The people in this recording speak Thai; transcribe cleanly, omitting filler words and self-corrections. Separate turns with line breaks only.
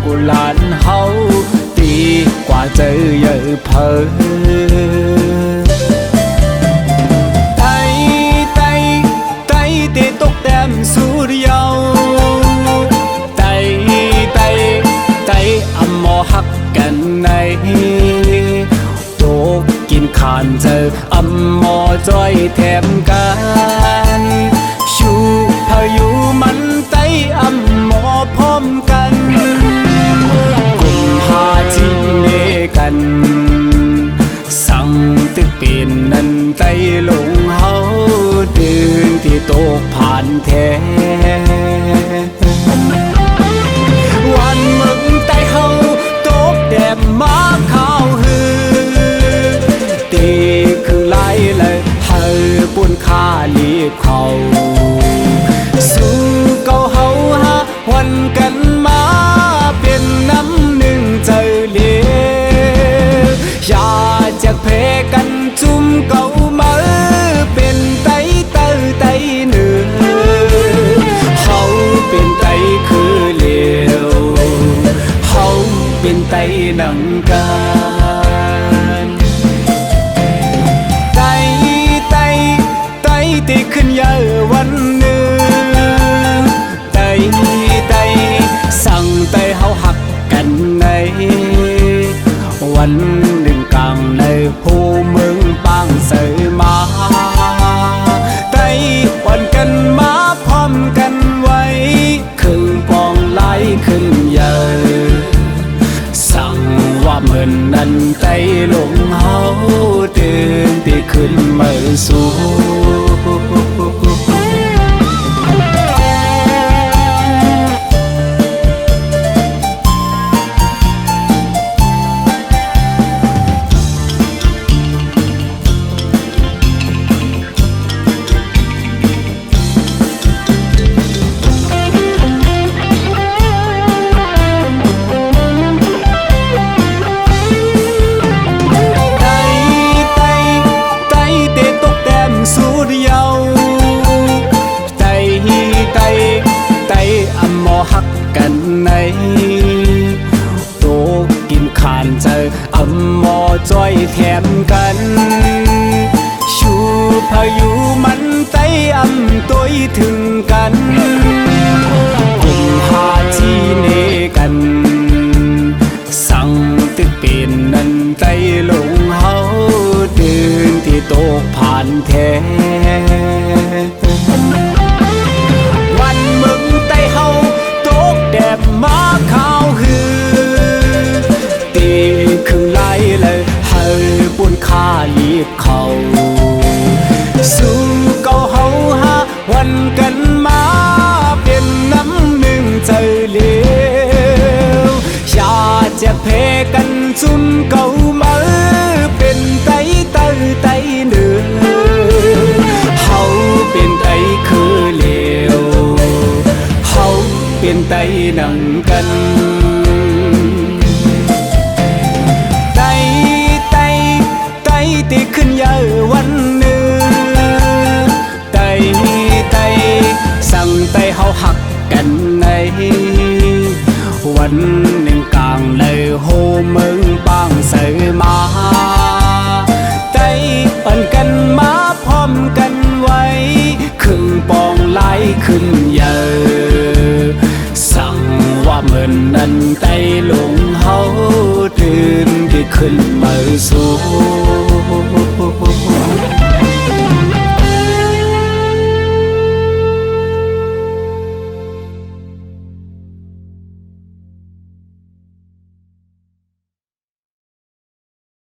กูหลานเฮาตีกว่าเจอเยอะเพอไต่ไต่ไต่เตะตกแต้มสุริยาวไต่ไต่ไต่อำมอหักกันในโตกินขานเจออำมอจ้อยแถมกันชูพายุมันไต่อำมอพร้อมกันกุมภาที่เนกันสั่งตึกเป็นนั้นไต่ลงเฮาเดินที่โตผ่านแท้วันมึงไต่เฮาตกแดดมาข้าวหือตีคือไล่เลยเฮาปุ่นค่าลีบเขาสู้เก่าเฮาหาวันกันมาเป็นน้ำหนึ่งเจอเลี้ยอย่าจากเพกันจุ่มเก่ามาเป็นไตเตอไตเหนือเฮาเป็นไตคือเลี้ยวเฮาเป็นไตหนังกันไตไตไตตีขึ้นเยอะวันหนึ่งไตไตสั่งไตเฮาหักกันในวันหนึ่งกลางในผู้เมืองปางเสยมาไตวันกันมาพร้อมกันไว้ขึ้นปองไหลขึ้นเยอะสั่งว่าเหมือนนั้นไตลงเฮาเดินที่ขึ้นมาสู่หักกันในโตกินขานเจออำมอจ้อยแถมกันชูพายุมันไตอำตัวถึงกันกุมภาที่เนกันสั่งตึกเป็นนั้นไตลงเฮาเดินที่โตผ่านแท้วันมึงไตเฮาแดดมาข้าวหือตีคือไล่เลยเฮาปุ่นค่าลีบเขาสู้เก่าเฮาหาวันกันมาเป็นน้ำหนึ่งเจอเลี้ยวอย่าจะเพกันจุนเก่ามาเป็นไตเตอไตเหนือเฮาเป็นไตคือเลี้ยวเฮาเป็นไตหนังกันไตไตไตตีขึ้นเยอะวันหนึ่งไตไตสั่งไตเฮาหักกันในวันหนึ่งกลางเลยโฮเมืองปางเสยมาไตปั่นกันมาพร้อมกันไว้ครึ่งปองไหลขึ้นเยอะสั่งว่าเหมือนนั้นไตลงเฮาตื่นที่ขึ้นมาสู่